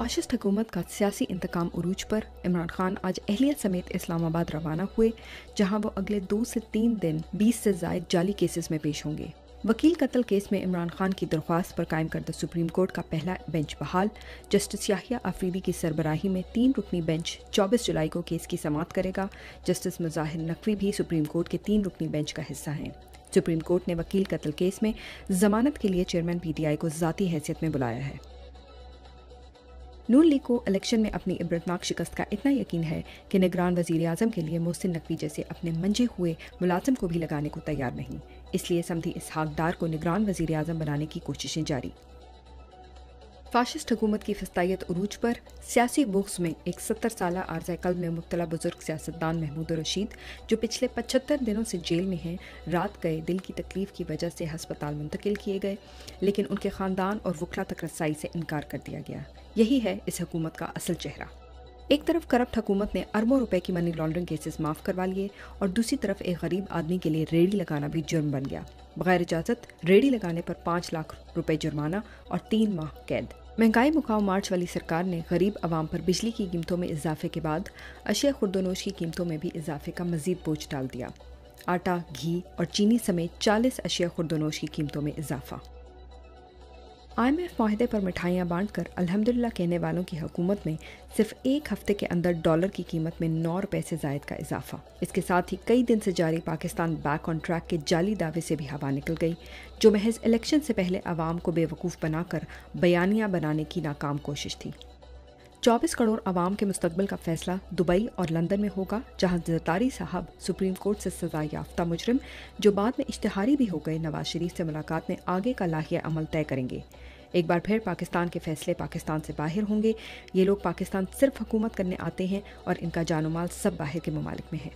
Fascist हुकूमत का सियासी इंतकाम उरूज पर। इमरान खान आज अहलियत समेत इस्लामाबाद रवाना हुए, जहां वो अगले 2 से 3 दिन 20 से ज़ायद जाली केसेस में पेश होंगे। वकील कत्ल केस में इमरान खान की दरख्वास्त पर कायम करदा सुप्रीम कोर्ट का पहला बेंच बहाल। जस्टिस याहिया अफरीदी की सरबराही में 3 रुकनी बेंच 24 जुलाई को केस की समाअत करेगा। जस्टिस मुजाहिर नकवी भी सुप्रीम कोर्ट के 3 रुकनी बेंच का हिस्सा हैं। सुप्रीम कोर्ट ने वकील कत्ल केस में जमानत के लिए चेयरमैन PTI को ज़ाती हैसियत में बुलाया है। नून लीग को इलेक्शन में अपनी इबरतनाक शिकस्त का इतना यकीन है कि निगरान वज़ीर आज़म के लिए मोहसिन नकवी जैसे अपने मंजे हुए मुलाजिम को भी लगाने को तैयार नहीं। इसलिए समधी इसहाक डार को निगरान वज़ीर आज़म बनाने की कोशिशें जारी। फाशिस्ट हुकूमत की फस्तायत उरूज पर। सियासी बुग़्ज़ में एक 70 साला आर्ज़ाए क़ल्ब में मुब्तला बुजुर्ग सियासतदान महमूद रशीद, जो पिछले 75 दिनों से जेल में हैं, रात गए दिल की तकलीफ की वजह से हस्पताल मुंतकिल किए गए, लेकिन उनके ख़ानदान और वकला तक रसाई से इनकार कर दिया गया। यही है इस हुकूमत का असल चेहरा। एक तरफ करप्ट हुकूमत ने अरबों रुपए की मनी लॉन्ड्रिंग केसेस माफ़ करवा लिए, और दूसरी तरफ एक गरीब आदमी के लिए रेडी लगाना भी जुर्म बन गया। बगैर इजाज़त रेडी लगाने पर 5 लाख रुपए जुर्माना और 3 माह कैद। महंगाई मुकाम मार्च वाली सरकार ने गरीब आवाम पर बिजली की कीमतों में इजाफे के बाद अशिया खुर्दोनोश की कीमतों में भी इजाफे का मजीद बोझ डाल दिया। आटा, घी और चीनी समेत 40 अशिया खुर्दोनोश की कीमतों में इजाफा। IMF माहिदे पर मिठाइयाँ बांटकर अल्हम्दुलिल्लाह कहने वालों की हुकूमत में सिर्फ एक हफ्ते के अंदर डॉलर की कीमत में 9 रुपए से जायद का इजाफा। इसके साथ ही कई दिन से जारी पाकिस्तान बैक ऑन ट्रैक के जाली दावे से भी हवा निकल गई, जो महज इलेक्शन से पहले अवाम को बेवकूफ़ बनाकर बयानियाँ बनाने की नाकाम कोशिश थी। 24 करोड़ अवाम के मुस्तकबिल का फैसला दुबई और लंदन में होगा, जहां ज़रदारी साहब सुप्रीम कोर्ट से सजा याफ्ता मुजरिम, जो बाद में इश्तिहारी भी हो गए, नवाज शरीफ से मुलाकात में आगे का लाहिया अमल तय करेंगे। एक बार फिर पाकिस्तान के फैसले पाकिस्तान से बाहर होंगे। ये लोग पाकिस्तान सिर्फ हुकूमत करने आते हैं और इनका जानो माल सब बाहर के ममालिक में है।